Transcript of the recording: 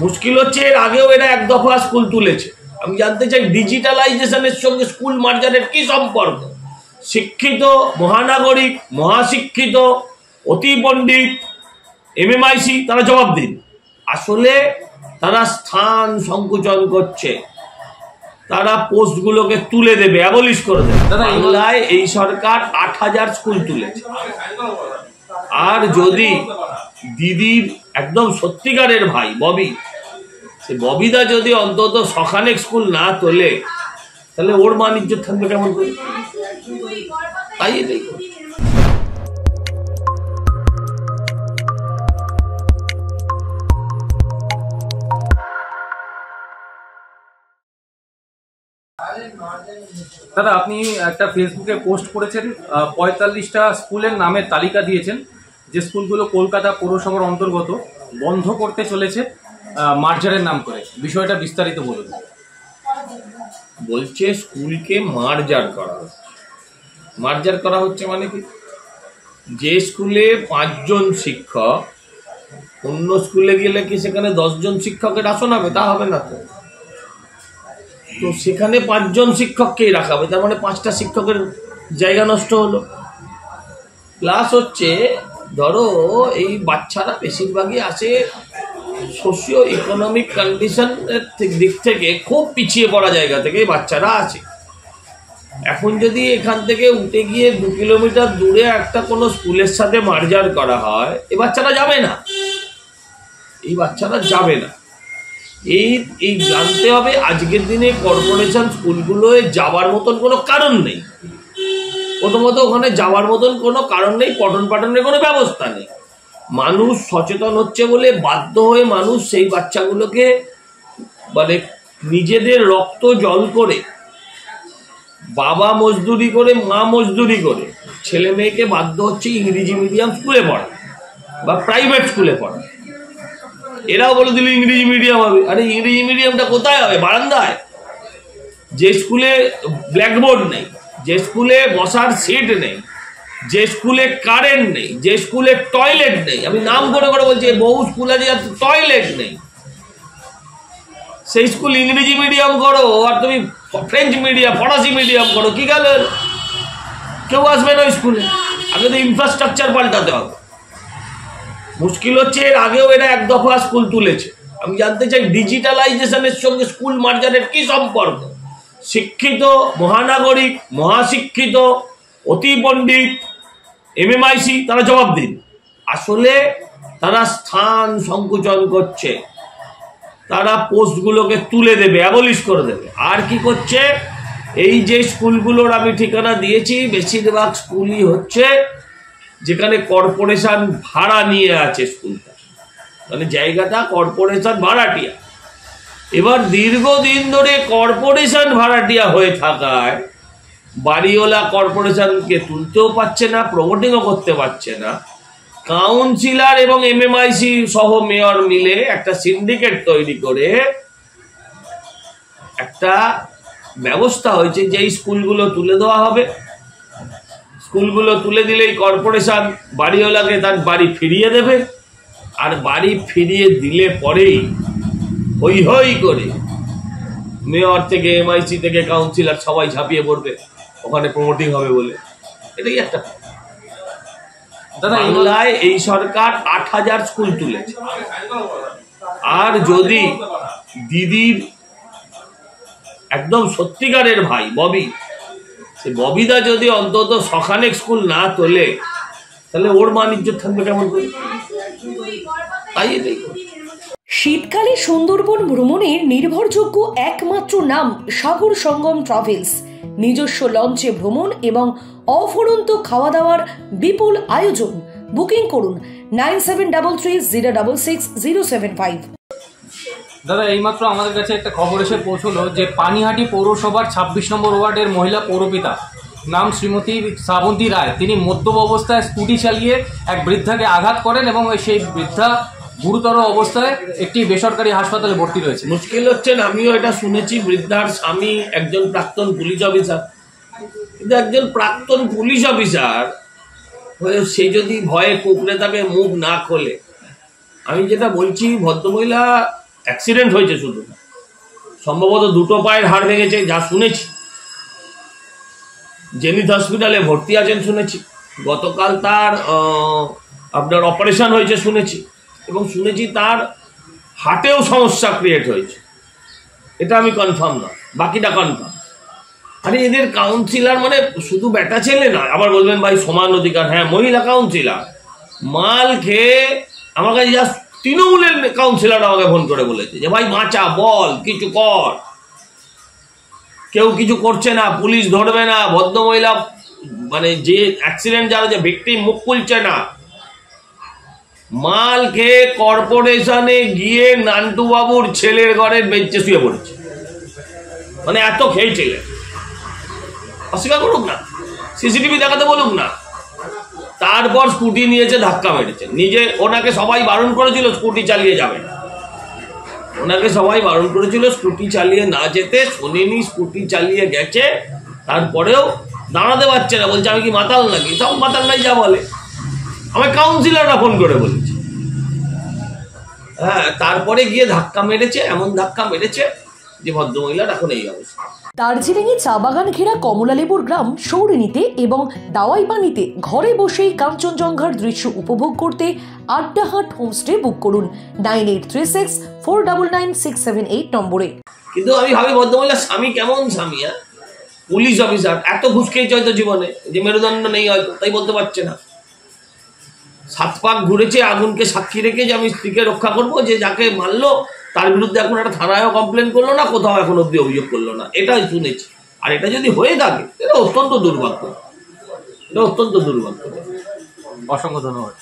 মুশকিল হচ্ছে এর আগেও এরা এক দফা স্কুল তুলেছে। আমি জানতে চাই ডিজিটালাইজেশনের সঙ্গে স্কুল মার্জারের কি সম্পর্ক? শিক্ষিত, মহানাগরিক, মহাশিক্ষিত, অতি পণ্ডিত, এমএমআইসি তারা জবাব দিন। আসলে তারা স্থান সংকুচন করছে, তারা পোস্টগুলোকে তুলে দেবে, অ্যাবলিশ করে দেবে। বাংলায় এই সরকার ৮,০০০ স্কুল তুলেছে। আর যদি দিদির একদম সত্যিকারের ভাই ববি, সে ববিদা যদি অন্তত শখানেক স্কুল না তোলে, তাহলে ওর মান ইজ্জত থাকবে কেমন করে? তাই এটাই দাদা, আপনি একটা ফেসবুকে পোস্ট করেছেন, ৪৫টা স্কুলের নামের তালিকা দিয়েছেন যে স্কুলগুলো কলকাতা পৌরসভার অন্তর্গত বন্ধ করতে চলেছে মার্জারের নাম করে। বিষয়টা বিস্তারিত বলুন। বলছে স্কুলকে মার্জার করা হচ্ছে। মার্জার করা হচ্ছে মানে কি? যে স্কুলে ৫ জন শিক্ষক, অন্য স্কুলে গেলে কি সেখানে ১০ জন শিক্ষকের আসন হবে? তা হবে না তো। তো সেখানে ৫ জন শিক্ষককেই রাখা হবে, তার মানে ৫টা শিক্ষকের জায়গা নষ্ট হলো। প্লাস হচ্ছে ধরো এই বাচ্চারা বেশিরভাগই আসে সোশিও ইকোনমিক কন্ডিশনের দিক থেকে খুব পিছিয়ে পড়া জায়গা থেকে বাচ্চারা আছে। এখন যদি এখান থেকে উঠে গিয়ে ২ কিলোমিটার দূরে একটা কোনো স্কুলের সাথে মার্জার করা হয়, এই বাচ্চারা যাবে না, এই বাচ্চারা যাবে না। এই জানতে হবে আজকের দিনে কর্পোরেশন স্কুলগুলোয় যাওয়ার মতন কোনো কারণ নেই। প্রথমত ওখানে যাওয়ার মতন কোনো কারণ নেই, পঠন পাঠনের কোনো ব্যবস্থা নেই। মানুষ সচেতন হচ্ছে বলে বাধ্য হয়ে মানুষ সেই বাচ্চাগুলোকে মানে নিজেদের রক্ত জল করে, বাবা মজদুরি করে, মা মজদুরি করে ছেলে মেয়েকে বাধ্য হচ্ছে ইংরেজি মিডিয়াম স্কুলে পড়া বা প্রাইভেট স্কুলে পড়া। এরাও বলে দিল ইংরেজি মিডিয়াম হবে। আরে ইংরেজি মিডিয়ামটা কোথায় হবে? বারান্দায়। যে স্কুলে ব্ল্যাকবোর্ড নেই, যে স্কুলে বসার সিট নেই, যে স্কুলে কারেন্ট নেই, যে স্কুলে টয়লেট নেই, আমি নাম করে করে বলছি বহু স্কুল আছে যাতে টয়লেট নেই, সেই স্কুল ইংরেজি মিডিয়াম করো আর তুমি ফ্রেঞ্চ মিডিয়াম, ফরাসি মিডিয়াম করো, কি গেল? কেউ আসবে না স্কুলে। আগে তো ইনফ্রাস্ট্রাকচার পাল্টাতে হবে। মুশকিল হচ্ছে এর আগেও এরা এক দফা স্কুল তুলেছে। আমি জানতে চাই ডিজিটালাইজেশনের সঙ্গে স্কুল মার্জারের কি সম্পর্ক? শিক্ষিত, মহানাগরিক, মহাশিক্ষিত, অতি পণ্ডিত, এমএমআইসি তারা জবাব দিন। আসলে তারা স্থান সংকুচন করছে, তারা পোস্টগুলোকে তুলে দেবে, অ্যাবলিশ করে দেবে। আর কি করছে? এই যে স্কুলগুলোর আমি ঠিকানা দিয়েছি, বেশিরভাগ স্কুলই হচ্ছে যেখানে কর্পোরেশন ভাড়া নিয়ে আছে স্কুলটা, মানে জায়গাটা কর্পোরেশন ভাড়াটিয়া। এবার দীর্ঘদিন ধরে কর্পোরেশন ভাড়াটিয়া হয়ে থাকায় বাড়িওয়ালা কর্পোরেশনকে তুলতেও পারছে না, প্রমোটিংও করতে পারছে না। কাউন্সিলর এবং এমএমআইসি সহ মেয়র মিলে একটা সিন্ডিকেট তৈরি করে একটা ব্যবস্থা হয়েছে যে এই স্কুলগুলো তুলে দেওয়া হবে। স্কুলগুলো তুলে দিলেই কর্পোরেশন বাড়িওয়ালাকে তার বাড়ি ফিরিয়ে দেবে, আর বাড়ি ফিরিয়ে দিলে পরেই হই হই করে মেয়র থেকে, এমআইসি থেকে, কাউন্সিলর সবাই ঝাঁপিয়ে পড়বে ওখানে প্রমোটিং হবে বলে। এটাই একটা। বাংলায় এই সরকার ৮,০০০ স্কুল তুলেছে। আর যদি দিদির একদম সত্যিকারের ভাই ববি, সে ববিদা যদি অন্তত শখানেক স্কুল না তোলে, তাহলে ওর মান ইজ্জত থাকবে কেমন করে? তাই এটাই। শীতকালে সুন্দরবন ভ্রমণের নির্ভরযোগ্য একমাত্র নাম সাগর সঙ্গম ট্রাভেলস। নিজস্ব লঞ্চে ভ্রমণ এবং অফুরন্ত খাওয়া দাওয়ার বিপুল আয়োজন। বুকিং করুন 9733066075। দাদা, এইমাত্র আমাদের কাছে একটা খবর এসে পৌঁছলো যে পানিহাটি পৌরসভার ২৬ নম্বর ওয়ার্ডের মহিলা পৌরপিতা, নাম শ্রীমতী শ্রাবন্তী রায়, তিনি মদ্যপ অবস্থায় স্কুটি চালিয়ে এক বৃদ্ধাকে আঘাত করেন এবং সেই বৃদ্ধা গুরুতর অবস্থায় একটি বেসরকারি হাসপাতালে ভর্তি রয়েছে। মুশকিল হচ্ছে, আমিও এটা শুনেছি, বৃদ্ধার স্বামী একজন প্রাক্তন পুলিশ অফিসার। কিন্তু একজন প্রাক্তন পুলিশ অফিসার হয়ে সে যদি ভয়ে কুকড়ে তাকে মুখ না খোলে, আমি যেটা বলছি ভদ্রমহিলা অ্যাক্সিডেন্ট হয়েছে শুধু না, সম্ভবত দুটো পায়ের হাড় ভেঙেছে যা শুনেছি। জেনিথ হসপিটালে ভর্তি আছেন শুনেছি। গতকাল তার আপনার অপারেশন হয়েছে শুনেছি, এবং শুনেছি তার হার্টেও সমস্যা ক্রিয়েট হয়েছে। এটা আমি কনফার্ম না, বাকিটা কনফার্ম। আরে এদের কাউন্সিলর মানে শুধু বেটা ছেলে না, আবার বলবেন ভাই সমান অধিকার, হ্যাঁ মহিলা কাউন্সিলর মাল খেয়ে আমার কাছে জাস্ট তৃণমূলের কাউন্সিলর আমাকে ফোন করে বলেছে যে ভাই বাঁচা, বল, কিছু কর। কেউ কিছু করছে না, পুলিশ ধরবে না, ভদ্রমহিলা মানে যে অ্যাক্সিডেন্ট যারা যে ভিকটিম মুখ খুলছে না। মাল খেয়ে কর্পোরেশনে গিয়ে নান্টু বাবুর ছেলের ঘরের বেঞ্চে শুয়ে পড়েছে, মানে এত খেয়েছিলেন। অস্বীকার করুক না, সিসিটিভি দেখাতে বলুক না। তারপর স্কুটি নিয়েছে, ধাক্কা মেরেছে নিজে। ওনাকে সবাই বারণ করেছিল স্কুটি চালিয়ে যাবেন, ওনাকে সবাই বারণ করেছিল স্কুটি চালিয়ে না যেতে, শোনেনি, স্কুটি চালিয়ে গেছে। তারপরেও দাঁড়াতে পারছে না, বলছে আমি কি মাতাল নাকি? সব মাতাল নাই যা বলে, আমার কাউন্সিলররা ফোন করে বলেছে। হ্যাঁ, তারপরে গিয়ে ধাক্কা মেরেছে, এমন ধাক্কা মেরেছে যে ভদ্রমহিলার এখন এই অবস্থা। দার্জিলিংয়ে চা বাগান ঘেরা কমলালেবুর গ্রাম সৌরিনীতে এবং দাওয়াইপানিতে ঘরে বসেই কাঞ্চনজঙ্ঘার দৃশ্য উপভোগ করতে আড্ডাহাট হোমস্টে বুক করুন 9836499678 নম্বরে। কিন্তু আমি ভাবি ভদ্রমহিলার স্বামী কেমন স্বামী, হ্যাঁ পুলিশ অফিসার, এত ঘুষ খেয়েছে হয়তো জীবনে, যে মেরুদণ্ড নেই হয়তো, তাই বলতে পারছে না। 7 পাক ঘুরেছে আগুনকে সাক্ষী রেখে যে আমি স্ত্রীকে রক্ষা করবো, যে যাকে মারলো তার বিরুদ্ধে এখন একটা থানায়ও কমপ্লেন করলো না, কোথাও এখন অব্দি অভিযোগ করলো না। এটাই শুনেছি। আর এটা যদি হয়ে থাকে এটা অত্যন্ত দুর্ভাগ্য, এটা অত্যন্ত দুর্ভাগ্য। অসংখ্য ধন্যবাদ।